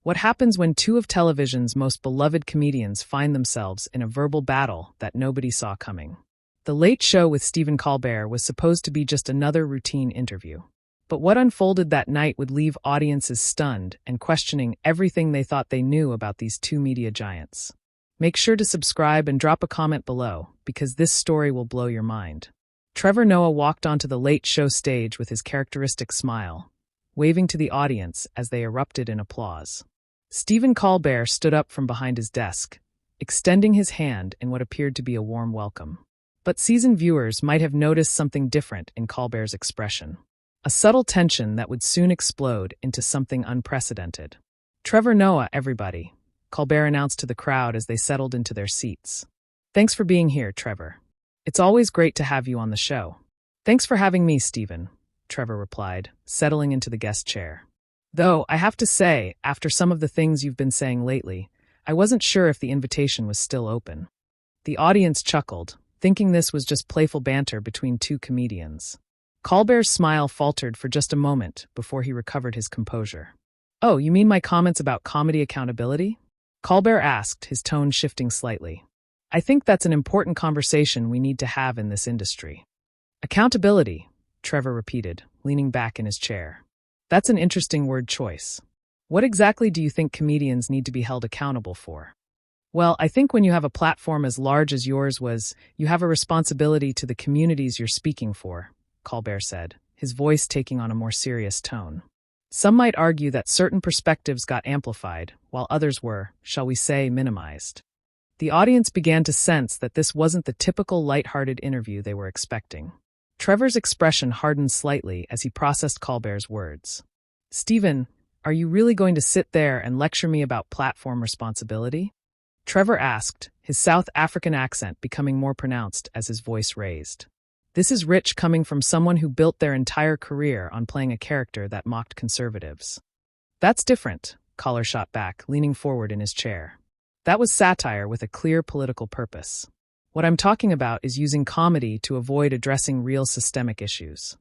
What happens when two of television's most beloved comedians find themselves in a verbal battle that nobody saw coming? The Late Show with Stephen Colbert was supposed to be just another routine interview. But what unfolded that night would leave audiences stunned and questioning everything they thought they knew about these two media giants. Make sure to subscribe and drop a comment below, because this story will blow your mind. Trevor Noah walked onto the Late Show stage with his characteristic smile, waving to the audience as they erupted in applause. Stephen Colbert stood up from behind his desk, extending his hand in what appeared to be a warm welcome. But seasoned viewers might have noticed something different in Colbert's expression. A subtle tension that would soon explode into something unprecedented. "Trevor Noah, everybody," Colbert announced to the crowd as they settled into their seats. "Thanks for being here, Trevor. It's always great to have you on the show." "Thanks for having me, Stephen," Trevor replied, settling into the guest chair. "Though, I have to say, after some of the things you've been saying lately, I wasn't sure if the invitation was still open." The audience chuckled, thinking this was just playful banter between two comedians. Colbert's smile faltered for just a moment before he recovered his composure. "Oh, you mean my comments about comedy accountability?" Colbert asked, his tone shifting slightly. "I think that's an important conversation we need to have in this industry." "Accountability," Trevor repeated, leaning back in his chair. "That's an interesting word choice. What exactly do you think comedians need to be held accountable for?" "Well, I think when you have a platform as large as yours was, you have a responsibility to the communities you're speaking for," Colbert said, his voice taking on a more serious tone. "Some might argue that certain perspectives got amplified, while others were, shall we say, minimized." The audience began to sense that this wasn't the typical light-hearted interview they were expecting. Trevor's expression hardened slightly as he processed Colbert's words. "Stephen, are you really going to sit there and lecture me about platform responsibility?" Trevor asked, his South African accent becoming more pronounced as his voice raised. "This is rich coming from someone who built their entire career on playing a character that mocked conservatives." "That's different," Colbert shot back, leaning forward in his chair. "That was satire with a clear political purpose. What I'm talking about is using comedy to avoid addressing real systemic issues."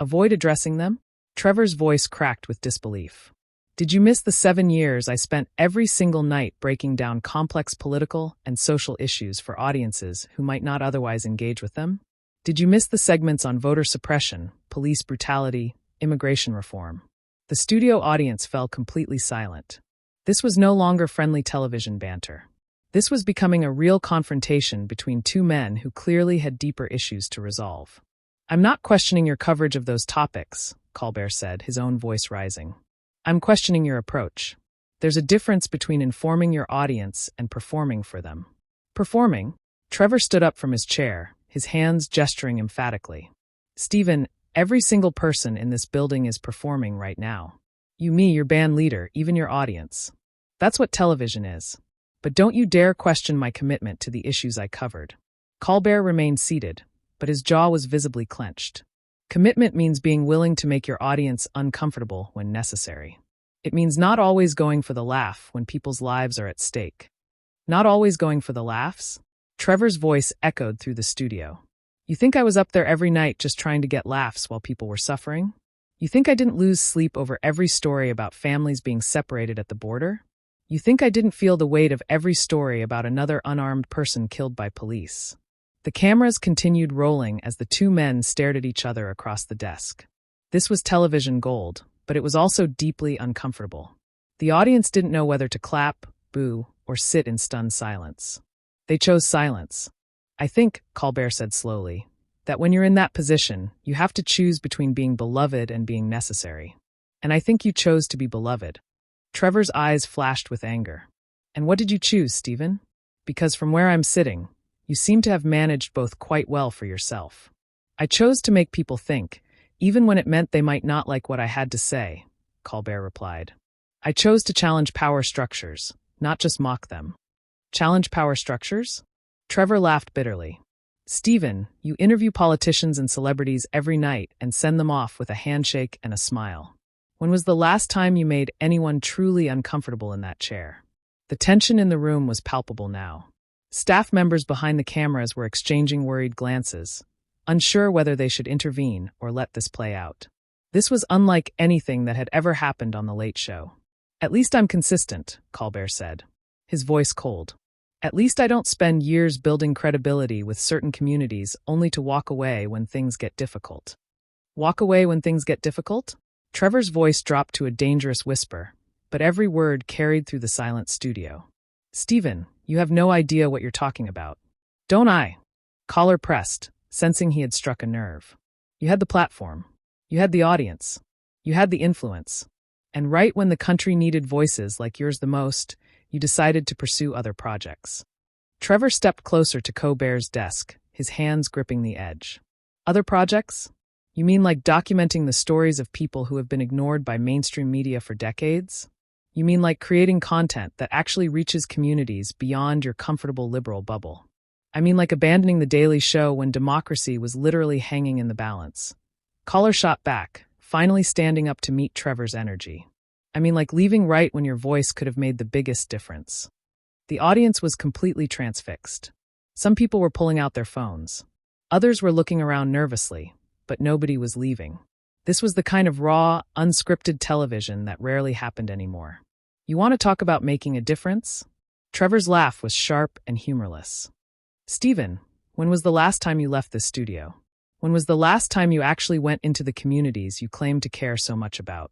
"Avoid addressing them?" Trevor's voice cracked with disbelief. "Did you miss the 7 years I spent every single night breaking down complex political and social issues for audiences who might not otherwise engage with them? Did you miss the segments on voter suppression, police brutality, immigration reform?" The studio audience fell completely silent. This was no longer friendly television banter. This was becoming a real confrontation between two men who clearly had deeper issues to resolve. "I'm not questioning your coverage of those topics," Colbert said, his own voice rising. "I'm questioning your approach. There's a difference between informing your audience and performing for them." "Performing?" Trevor stood up from his chair, his hands gesturing emphatically. "Stephen, every single person in this building is performing right now. You, me, your band leader, even your audience. That's what television is. But don't you dare question my commitment to the issues I covered." Colbert remained seated, but his jaw was visibly clenched. Commitment means being willing to make your audience uncomfortable when necessary. It means not always going for the laugh when people's lives are at stake. "Not always going for the laughs?" Trevor's voice echoed through the studio. "You think I was up there every night just trying to get laughs while people were suffering? You think I didn't lose sleep over every story about families being separated at the border? You think I didn't feel the weight of every story about another unarmed person killed by police?" The cameras continued rolling as the two men stared at each other across the desk. This was television gold, but it was also deeply uncomfortable. The audience didn't know whether to clap, boo, or sit in stunned silence. They chose silence. "I think," Colbert said slowly, "that when you're in that position, you have to choose between being beloved and being necessary. And I think you chose to be beloved." Trevor's eyes flashed with anger. "And what did you choose, Stephen? Because from where I'm sitting, you seem to have managed both quite well for yourself." "I chose to make people think, even when it meant they might not like what I had to say," Colbert replied. "I chose to challenge power structures, not just mock them." "Challenge power structures?" Trevor laughed bitterly. "Stephen, you interview politicians and celebrities every night and send them off with a handshake and a smile. When was the last time you made anyone truly uncomfortable in that chair?" The tension in the room was palpable now. Staff members behind the cameras were exchanging worried glances, unsure whether they should intervene or let this play out. This was unlike anything that had ever happened on The Late Show. At least I'm consistent, Colbert said, his voice cold. At least I don't spend years building credibility with certain communities only to walk away when things get difficult. Walk away when things get difficult? Trevor's voice dropped to a dangerous whisper, but every word carried through the silent studio. Stephen, you have no idea what you're talking about. Don't I? Collar pressed, sensing he had struck a nerve. You had the platform. You had the audience. You had the influence. And right when the country needed voices like yours the most, you decided to pursue other projects. Trevor stepped closer to Colbert's desk, his hands gripping the edge. Other projects? You mean like documenting the stories of people who have been ignored by mainstream media for decades? You mean like creating content that actually reaches communities beyond your comfortable liberal bubble? I mean like abandoning The Daily Show when democracy was literally hanging in the balance. Collar shot back, finally standing up to meet Trevor's energy. I mean like leaving right when your voice could have made the biggest difference. The audience was completely transfixed. Some people were pulling out their phones. Others were looking around nervously, but nobody was leaving. This was the kind of raw, unscripted television that rarely happened anymore. You want to talk about making a difference? Trevor's laugh was sharp and humorless. Stephen, when was the last time you left this studio? When was the last time you actually went into the communities you claim to care so much about?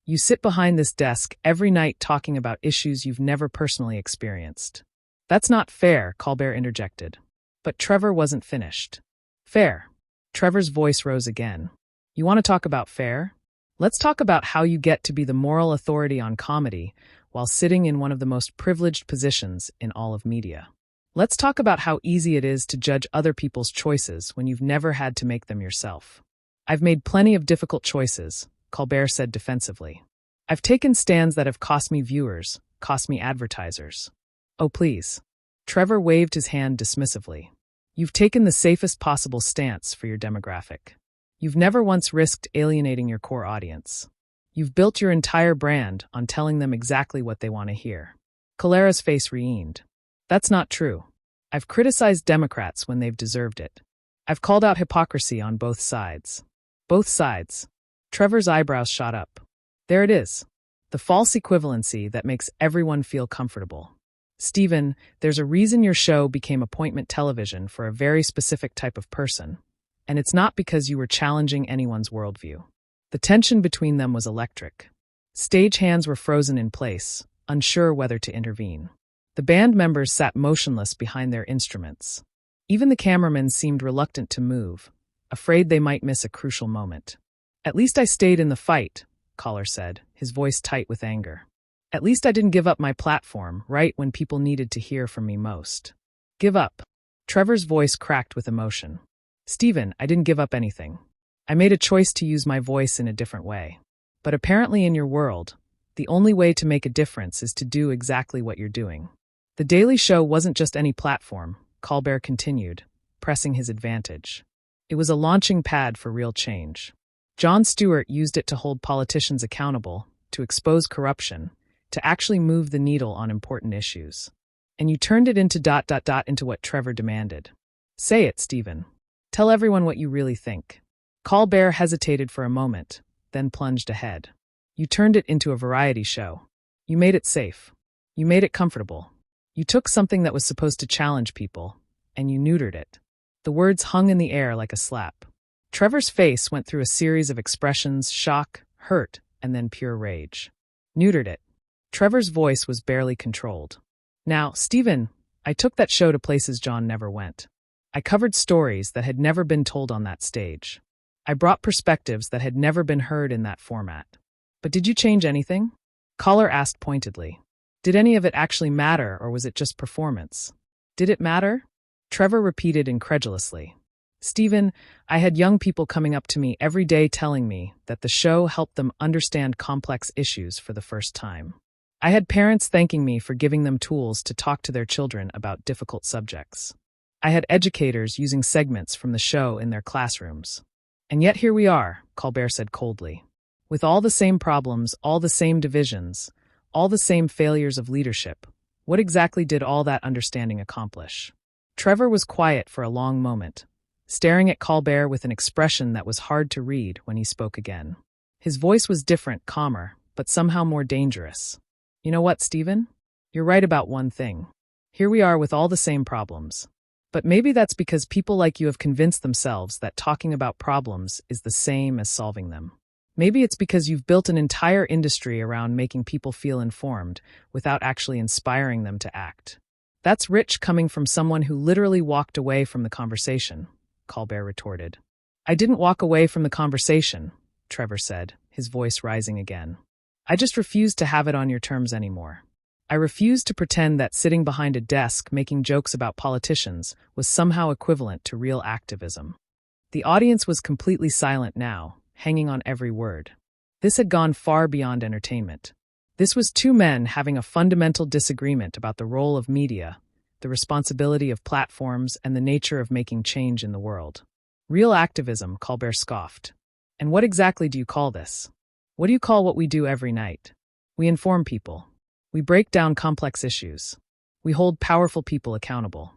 You sit behind this desk every night talking about issues you've never personally experienced. That's not fair, Colbert interjected. But Trevor wasn't finished. Fair. Trevor's voice rose again. You want to talk about fair? Let's talk about how you get to be the moral authority on comedy while sitting in one of the most privileged positions in all of media. Let's talk about how easy it is to judge other people's choices when you've never had to make them yourself. I've made plenty of difficult choices, Colbert said defensively. I've taken stands that have cost me viewers, cost me advertisers. Oh, please. Trevor waved his hand dismissively. You've taken the safest possible stance for your demographic. You've never once risked alienating your core audience. You've built your entire brand on telling them exactly what they want to hear. Colera's face re-eamed. That's not true. I've criticized Democrats when they've deserved it. I've called out hypocrisy on both sides. Both sides. Trevor's eyebrows shot up. There it is. The false equivalency that makes everyone feel comfortable. Stephen, there's a reason your show became appointment television for a very specific type of person. And it's not because you were challenging anyone's worldview. The tension between them was electric. Stagehands were frozen in place, unsure whether to intervene. The band members sat motionless behind their instruments. Even the cameramen seemed reluctant to move, afraid they might miss a crucial moment. At least I stayed in the fight, Collar said, his voice tight with anger. At least I didn't give up my platform right when people needed to hear from me most. Give up. Trevor's voice cracked with emotion. Stephen, I didn't give up anything. I made a choice to use my voice in a different way. But apparently in your world, the only way to make a difference is to do exactly what you're doing. The Daily Show wasn't just any platform, Colbert continued, pressing his advantage. It was a launching pad for real change. Jon Stewart used it to hold politicians accountable, to expose corruption, to actually move the needle on important issues. And you turned it into into what Trevor demanded. Say it, Stephen. Tell everyone what you really think. Colbert hesitated for a moment, then plunged ahead. You turned it into a variety show. You made it safe. You made it comfortable. You took something that was supposed to challenge people, and you neutered it. The words hung in the air like a slap. Trevor's face went through a series of expressions: shock, hurt, and then pure rage. Neutered it. Trevor's voice was barely controlled. Now, Stephen, I took that show to places John never went. I covered stories that had never been told on that stage. I brought perspectives that had never been heard in that format. But did you change anything? Collar asked pointedly. Did any of it actually matter, or was it just performance? Did it matter? Trevor repeated incredulously. Stephen, I had young people coming up to me every day telling me that the show helped them understand complex issues for the first time. I had parents thanking me for giving them tools to talk to their children about difficult subjects. I had educators using segments from the show in their classrooms. And yet here we are, Colbert said coldly. With all the same problems, all the same divisions, all the same failures of leadership. What exactly did all that understanding accomplish? Trevor was quiet for a long moment, staring at Colbert with an expression that was hard to read when he spoke again. His voice was different, calmer, but somehow more dangerous. You know what, Stephen? You're right about one thing. Here we are with all the same problems. But maybe that's because people like you have convinced themselves that talking about problems is the same as solving them. Maybe it's because you've built an entire industry around making people feel informed without actually inspiring them to act. That's rich coming from someone who literally walked away from the conversation, Colbert retorted. I didn't walk away from the conversation, Trevor said, his voice rising again. I just refused to have it on your terms anymore. I refused to pretend that sitting behind a desk making jokes about politicians was somehow equivalent to real activism. The audience was completely silent now, hanging on every word. This had gone far beyond entertainment. This was two men having a fundamental disagreement about the role of media, the responsibility of platforms, and the nature of making change in the world. Real activism, Colbert scoffed. And what exactly do you call this? What do you call what we do every night? We inform people. We break down complex issues. We hold powerful people accountable.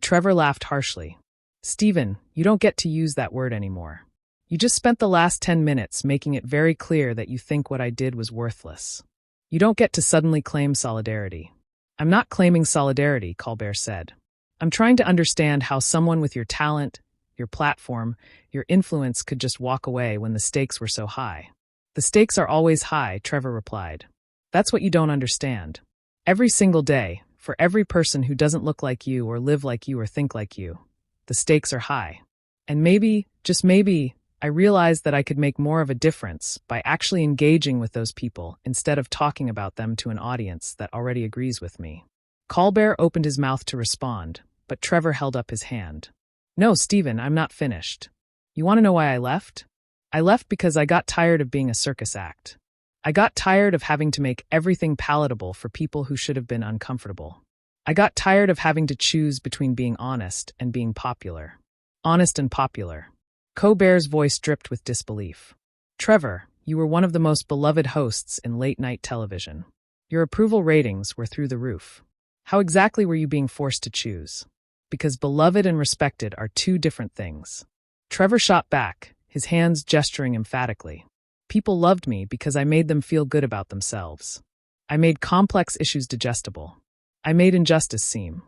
Trevor laughed harshly. Stephen, you don't get to use that word anymore. You just spent the last 10 minutes making it very clear that you think what I did was worthless. You don't get to suddenly claim solidarity. I'm not claiming solidarity, Colbert said. I'm trying to understand how someone with your talent, your platform, your influence could just walk away when the stakes were so high. The stakes are always high, Trevor replied. That's what you don't understand. Every single day, for every person who doesn't look like you or live like you or think like you, the stakes are high. And maybe, just maybe, I realized that I could make more of a difference by actually engaging with those people instead of talking about them to an audience that already agrees with me. Colbert opened his mouth to respond, but Trevor held up his hand. No, Stephen, I'm not finished. You want to know why I left? I left because I got tired of being a circus act. I got tired of having to make everything palatable for people who should have been uncomfortable. I got tired of having to choose between being honest and being popular. Honest and popular. Colbert's voice dripped with disbelief. Trevor, you were one of the most beloved hosts in late-night television. Your approval ratings were through the roof. How exactly were you being forced to choose? Because beloved and respected are two different things. Trevor shot back, his hands gesturing emphatically. People loved me because I made them feel good about themselves. I made complex issues digestible. I made injustice seem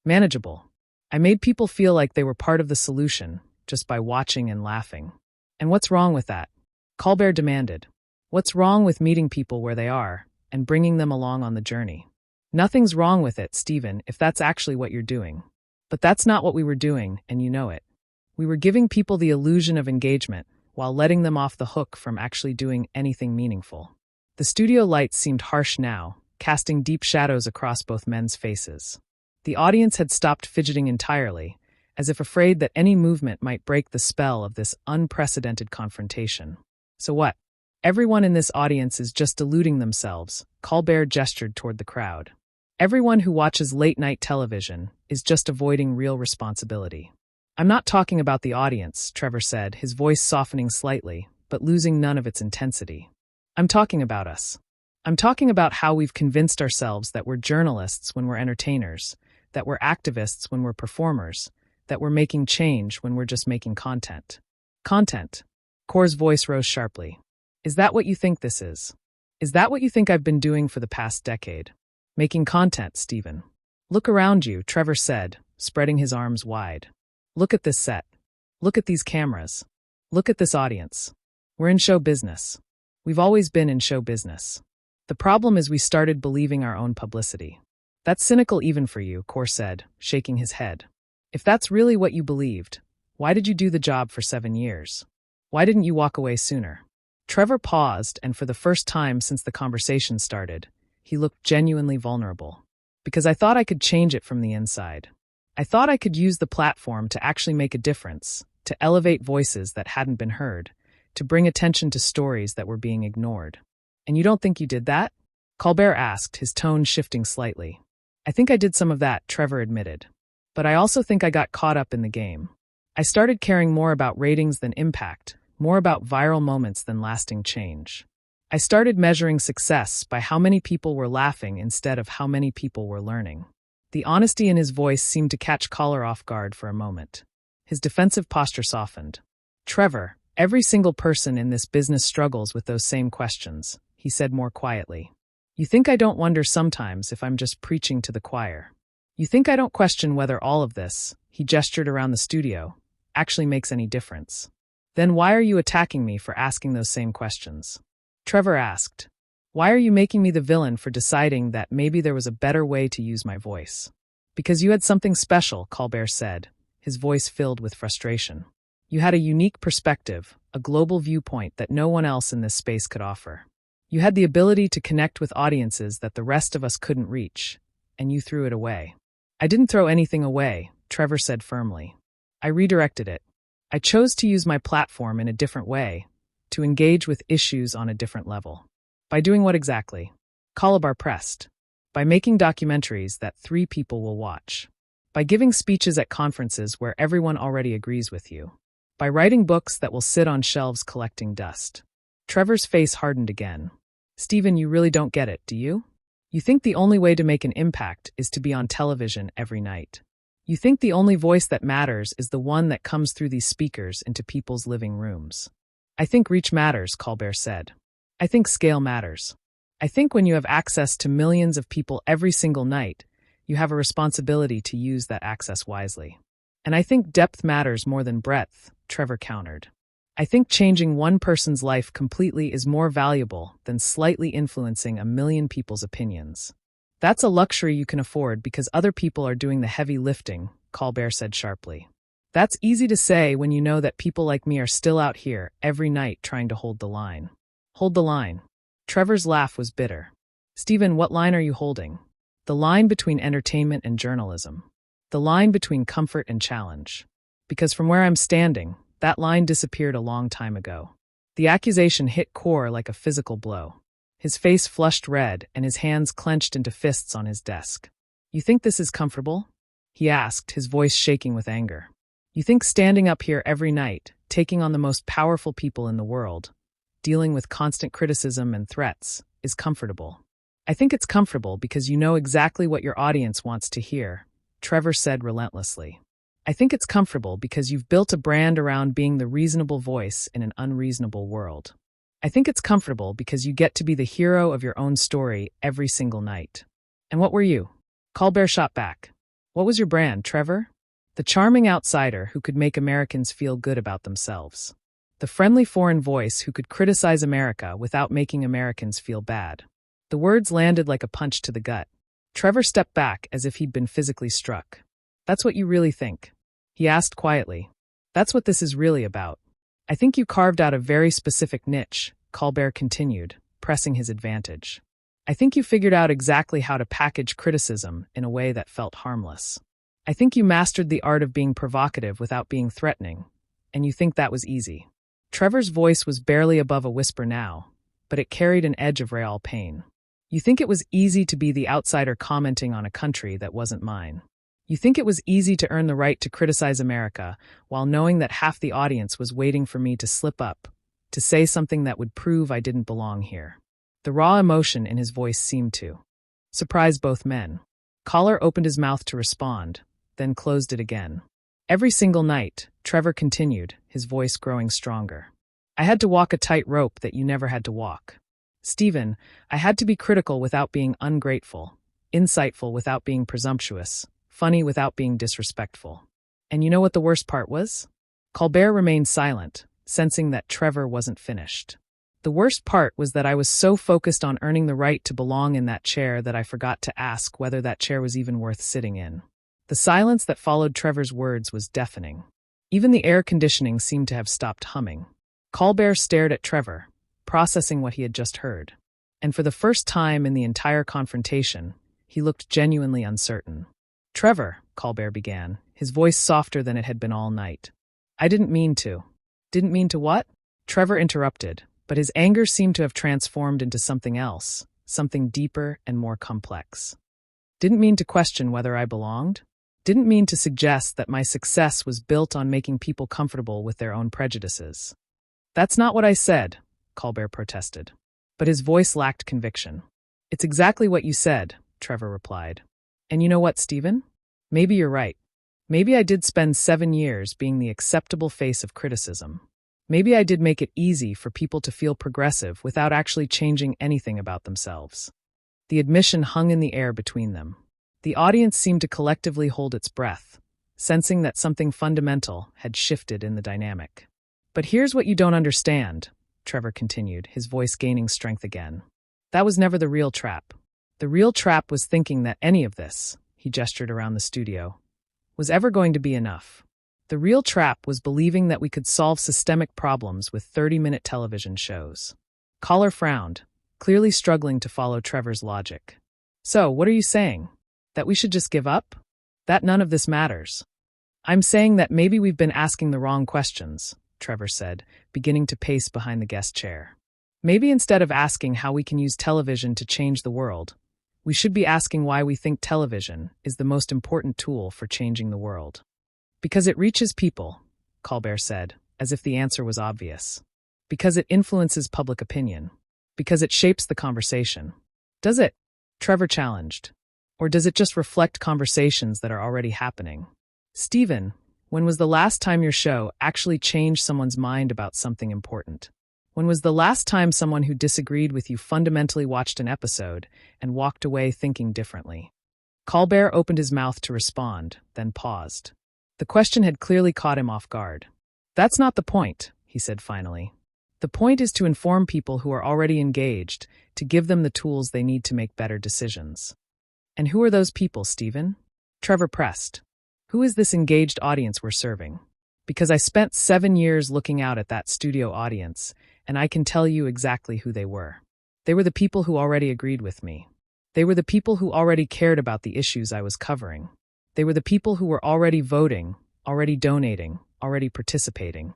manageable. I made people feel like they were part of the solution just by watching and laughing. And what's wrong with that? Colbert demanded. What's wrong with meeting people where they are and bringing them along on the journey? Nothing's wrong with it, Stephen, if that's actually what you're doing. But that's not what we were doing, and you know it. We were giving people the illusion of engagement while letting them off the hook from actually doing anything meaningful. The studio lights seemed harsh now, casting deep shadows across both men's faces. The audience had stopped fidgeting entirely, as if afraid that any movement might break the spell of this unprecedented confrontation. So what? Everyone in this audience is just deluding themselves, Colbert gestured toward the crowd. Everyone who watches late-night television is just avoiding real responsibility. I'm not talking about the audience, Trevor said, his voice softening slightly, but losing none of its intensity. I'm talking about us. I'm talking about how we've convinced ourselves that we're journalists when we're entertainers, that we're activists when we're performers, that we're making change when we're just making content. Content. Core's voice rose sharply. Is that what you think this is? Is that what you think I've been doing for the past decade? Making content, Stephen. Look around you, Trevor said, spreading his arms wide. Look at this set. Look at these cameras. Look at this audience. We're in show business. We've always been in show business. The problem is we started believing our own publicity. That's cynical even for you, Core said, shaking his head. If that's really what you believed, why did you do the job for 7 years? Why didn't you walk away sooner? Trevor paused, and for the first time since the conversation started, he looked genuinely vulnerable. Because I thought I could change it from the inside. I thought I could use the platform to actually make a difference, to elevate voices that hadn't been heard, to bring attention to stories that were being ignored. And you don't think you did that? Colbert asked, his tone shifting slightly. I think I did some of that, Trevor admitted. But I also think I got caught up in the game. I started caring more about ratings than impact, more about viral moments than lasting change. I started measuring success by how many people were laughing instead of how many people were learning. The honesty in his voice seemed to catch Colbert off guard for a moment. His defensive posture softened. Trevor, every single person in this business struggles with those same questions, he said more quietly. You think I don't wonder sometimes if I'm just preaching to the choir. You think I don't question whether all of this," he gestured around the studio, "actually makes any difference. Then why are you attacking me for asking those same questions?" Trevor asked. "Why are you making me the villain for deciding that maybe there was a better way to use my voice?" "Because you had something special," Colbert said, his voice filled with frustration. "You had a unique perspective, a global viewpoint that no one else in this space could offer. You had the ability to connect with audiences that the rest of us couldn't reach, and you threw it away." "I didn't throw anything away," Trevor said firmly. "I redirected it. I chose to use my platform in a different way, to engage with issues on a different level." "By doing what exactly?" Colbert pressed. "By making documentaries that 3 people will watch. By giving speeches at conferences where everyone already agrees with you. By writing books that will sit on shelves collecting dust." Trevor's face hardened again. "Stephen, you really don't get it, do you? You think the only way to make an impact is to be on television every night. You think the only voice that matters is the one that comes through these speakers into people's living rooms." "I think reach matters," Colbert said. "I think scale matters. I think when you have access to millions of people every single night, you have a responsibility to use that access wisely. And I think depth matters more than breadth," Trevor countered. "I think changing one person's life completely is more valuable than slightly influencing a million people's opinions. That's a luxury you can afford because other people are doing the heavy lifting," Colbert said sharply. "That's easy to say when you know that people like me are still out here every night trying to hold the line." "Hold the line." Trevor's laugh was bitter. "Stephen, what line are you holding? The line between entertainment and journalism. The line between comfort and challenge. Because from where I'm standing, that line disappeared a long time ago." The accusation hit Core like a physical blow. His face flushed red and his hands clenched into fists on his desk. "You think this is comfortable?" he asked, his voice shaking with anger. "You think standing up here every night, taking on the most powerful people in the world, dealing with constant criticism and threats, is comfortable?" "I think it's comfortable because you know exactly what your audience wants to hear," Trevor said relentlessly. "I think it's comfortable because you've built a brand around being the reasonable voice in an unreasonable world. I think it's comfortable because you get to be the hero of your own story every single night." "And what were you?" Colbert shot back. "What was your brand, Trevor?" "The charming outsider who could make Americans feel good about themselves. The friendly foreign voice who could criticize America without making Americans feel bad." The words landed like a punch to the gut. Trevor stepped back as if he'd been physically struck. "That's what you really think?" he asked quietly. "That's what this is really about. I think you carved out a very specific niche," Colbert continued, pressing his advantage. "I think you figured out exactly how to package criticism in a way that felt harmless. I think you mastered the art of being provocative without being threatening, and you think that was easy." Trevor's voice was barely above a whisper now, but it carried an edge of real pain. "You think it was easy to be the outsider commenting on a country that wasn't mine. You think it was easy to earn the right to criticize America while knowing that half the audience was waiting for me to slip up, to say something that would prove I didn't belong here." The raw emotion in his voice seemed to surprise both men. Collar opened his mouth to respond, then closed it again. "Every single night," Trevor continued, his voice growing stronger, "I had to walk a tight rope that you never had to walk. Stephen, I had to be critical without being ungrateful, insightful without being presumptuous, funny without being disrespectful. And you know what the worst part was?" Colbert remained silent, sensing that Trevor wasn't finished. "The worst part was that I was so focused on earning the right to belong in that chair that I forgot to ask whether that chair was even worth sitting in." The silence that followed Trevor's words was deafening. Even the air conditioning seemed to have stopped humming. Colbert stared at Trevor, processing what he had just heard. And for the first time in the entire confrontation, he looked genuinely uncertain. "Trevor," Colbert began, his voice softer than it had been all night. "I didn't mean to." "Didn't mean to what?" Trevor interrupted, but his anger seemed to have transformed into something else, something deeper and more complex. "Didn't mean to question whether I belonged? Didn't mean to suggest that my success was built on making people comfortable with their own prejudices." "That's not what I said," Colbert protested. But his voice lacked conviction. "It's exactly what you said," Trevor replied. "And you know what, Stephen? Maybe you're right. Maybe I did spend 7 years being the acceptable face of criticism. Maybe I did make it easy for people to feel progressive without actually changing anything about themselves. The admission hung in the air between them. The audience seemed to collectively hold its breath, sensing that something fundamental had shifted in the dynamic. "But here's what you don't understand," Trevor continued, his voice gaining strength again. "That was never the real trap. The real trap was thinking that any of this," he gestured around the studio, "was ever going to be enough. The real trap was believing that we could solve systemic problems with 30-minute television shows." Collar frowned, clearly struggling to follow Trevor's logic. "So, what are you saying? That we should just give up? That none of this matters?" "I'm saying that maybe we've been asking the wrong questions," Trevor said, beginning to pace behind the guest chair. "Maybe instead of asking how we can use television to change the world, we should be asking why we think television is the most important tool for changing the world." "Because it reaches people," Colbert said, as if the answer was obvious. "Because it influences public opinion. Because it shapes the conversation." "Does it?" Trevor challenged. "Or does it just reflect conversations that are already happening?" "Stephen, when was the last time your show actually changed someone's mind about something important? When was the last time someone who disagreed with you fundamentally watched an episode and walked away thinking differently?" Colbert opened his mouth to respond, then paused. The question had clearly caught him off guard. "That's not the point," he said finally. "The point is to inform people who are already engaged, to give them the tools they need to make better decisions." "And who are those people, Stephen?" Trevor pressed. "Who is this engaged audience we're serving? Because I spent 7 years looking out at that studio audience, and I can tell you exactly who they were. They were the people who already agreed with me. They were the people who already cared about the issues I was covering. They were the people who were already voting, already donating, already participating."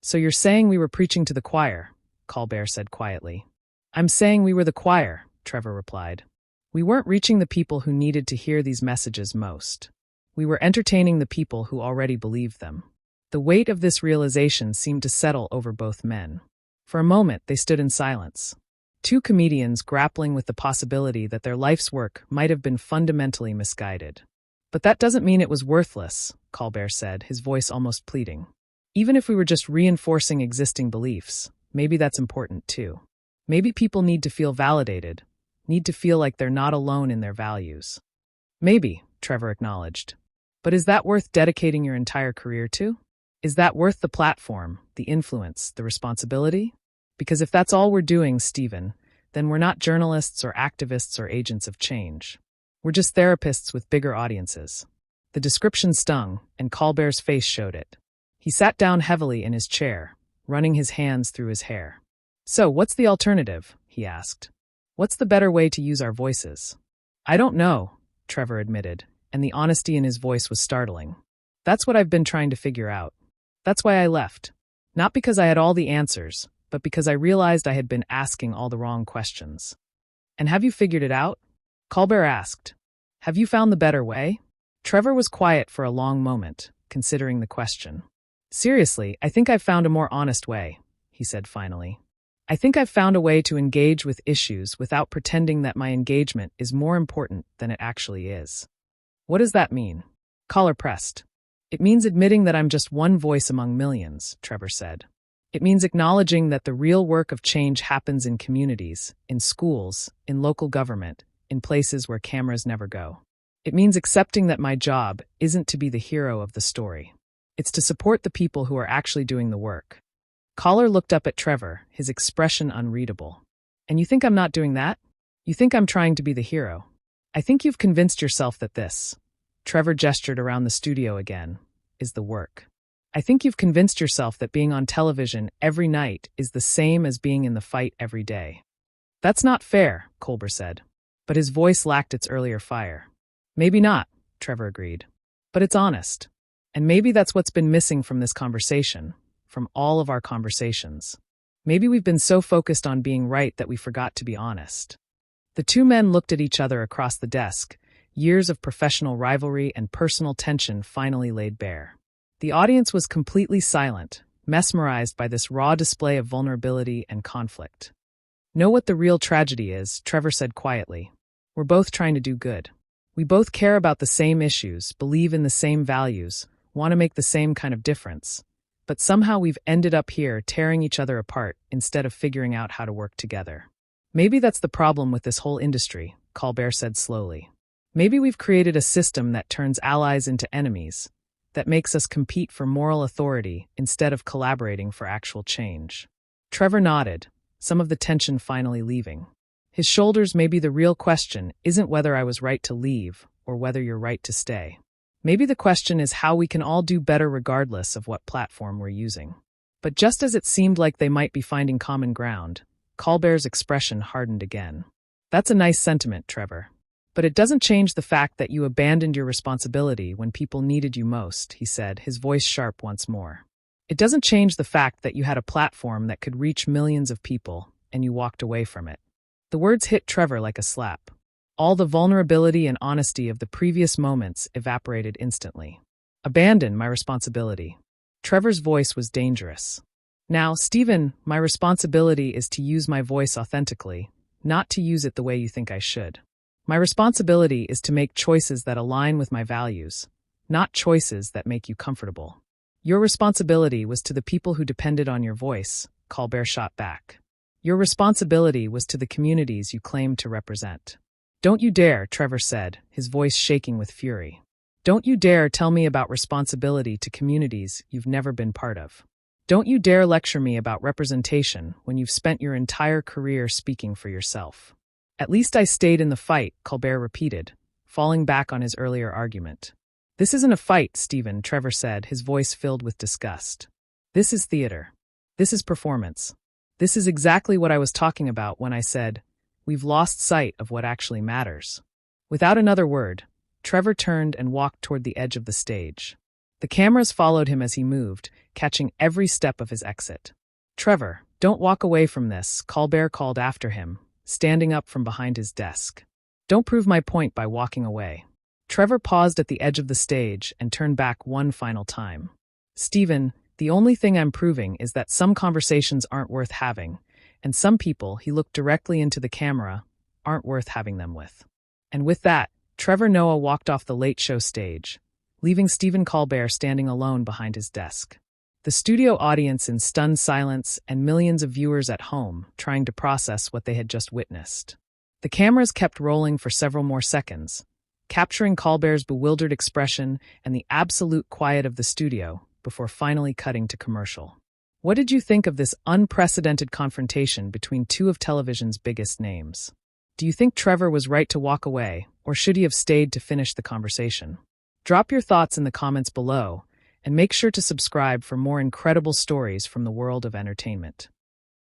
"So you're saying we were preaching to the choir," Colbert said quietly. "I'm saying we were the choir," Trevor replied. "We weren't reaching the people who needed to hear these messages most. We were entertaining the people who already believed them." The weight of this realization seemed to settle over both men. For a moment, they stood in silence. Two comedians grappling with the possibility that their life's work might have been fundamentally misguided. "But that doesn't mean it was worthless," Colbert said, his voice almost pleading. "Even if we were just reinforcing existing beliefs, maybe that's important too. Maybe people need to feel validated, need to feel like they're not alone in their values." "Maybe," Trevor acknowledged. "But is that worth dedicating your entire career to? Is that worth the platform, the influence, the responsibility? Because if that's all we're doing, Stephen, then we're not journalists or activists or agents of change. We're just therapists with bigger audiences." The description stung, and Colbert's face showed it. He sat down heavily in his chair, running his hands through his hair. "So, what's the alternative?" he asked. "What's the better way to use our voices?" "I don't know," Trevor admitted, and the honesty in his voice was startling. "That's what I've been trying to figure out. That's why I left. Not because I had all the answers, but because I realized I had been asking all the wrong questions." "And have you figured it out?" Colbert asked. "Have you found the better way?" Trevor was quiet for a long moment, considering the question. "Seriously, I think I've found a more honest way," he said finally. "I think I've found a way to engage with issues without pretending that my engagement is more important than it actually is." "What does that mean?" Collar pressed. "It means admitting that I'm just one voice among millions," Trevor said. "It means acknowledging that the real work of change happens in communities, in schools, in local government, in places where cameras never go. It means accepting that my job isn't to be the hero of the story. It's to support the people who are actually doing the work." Collar looked up at Trevor, his expression unreadable. "And you think I'm not doing that? You think I'm trying to be the hero? I think you've convinced yourself that this," Trevor gestured around the studio again, "is the work. I think you've convinced yourself that being on television every night is the same as being in the fight every day." "That's not fair," Colbert said. But his voice lacked its earlier fire. "Maybe not," Trevor agreed. "But it's honest. And maybe that's what's been missing from this conversation, from all of our conversations. Maybe we've been so focused on being right that we forgot to be honest." The two men looked at each other across the desk, years of professional rivalry and personal tension finally laid bare. The audience was completely silent, mesmerized by this raw display of vulnerability and conflict. "Know what the real tragedy is," Trevor said quietly. "We're both trying to do good. We both care about the same issues, believe in the same values, want to make the same kind of difference. But somehow we've ended up here tearing each other apart instead of figuring out how to work together. Maybe that's the problem with this whole industry," Colbert said slowly. Maybe we've created a system that turns allies into enemies, that makes us compete for moral authority instead of collaborating for actual change. Trevor nodded, some of the tension finally leaving. His shoulders. Maybe the real question isn't whether I was right to leave or whether you're right to stay. Maybe the question is how we can all do better regardless of what platform we're using. But just as it seemed like they might be finding common ground, Colbert's expression hardened again. That's a nice sentiment, Trevor. But it doesn't change the fact that you abandoned your responsibility when people needed you most, he said, his voice sharp once more. It doesn't change the fact that you had a platform that could reach millions of people, and you walked away from it. The words hit Trevor like a slap. All the vulnerability and honesty of the previous moments evaporated instantly. Abandon my responsibility. Trevor's voice was dangerous. Now, Stephen, my responsibility is to use my voice authentically, not to use it the way you think I should. My responsibility is to make choices that align with my values, not choices that make you comfortable. Your responsibility was to the people who depended on your voice, Colbert shot back. Your responsibility was to the communities you claimed to represent. Don't you dare, Trevor said, his voice shaking with fury. Don't you dare tell me about responsibility to communities you've never been part of. Don't you dare lecture me about representation when you've spent your entire career speaking for yourself. At least I stayed in the fight, Colbert repeated, falling back on his earlier argument. This isn't a fight, Stephen, Trevor said, his voice filled with disgust. This is theater. This is performance. This is exactly what I was talking about when I said, we've lost sight of what actually matters. Without another word, Trevor turned and walked toward the edge of the stage. The cameras followed him as he moved, catching every step of his exit. Trevor, don't walk away from this, Colbert called after him, standing up from behind his desk. Don't prove my point by walking away. Trevor paused at the edge of the stage and turned back one final time. Stephen, the only thing I'm proving is that some conversations aren't worth having, and some people, he looked directly into the camera, aren't worth having them with. And with that, Trevor Noah walked off the Late Show stage, leaving Stephen Colbert standing alone behind his desk. The studio audience in stunned silence and millions of viewers at home trying to process what they had just witnessed. The cameras kept rolling for several more seconds, capturing Colbert's bewildered expression and the absolute quiet of the studio before finally cutting to commercial. What did you think of this unprecedented confrontation between two of television's biggest names? Do you think Trevor was right to walk away, or should he have stayed to finish the conversation? Drop your thoughts in the comments below, and make sure to subscribe for more incredible stories from the world of entertainment.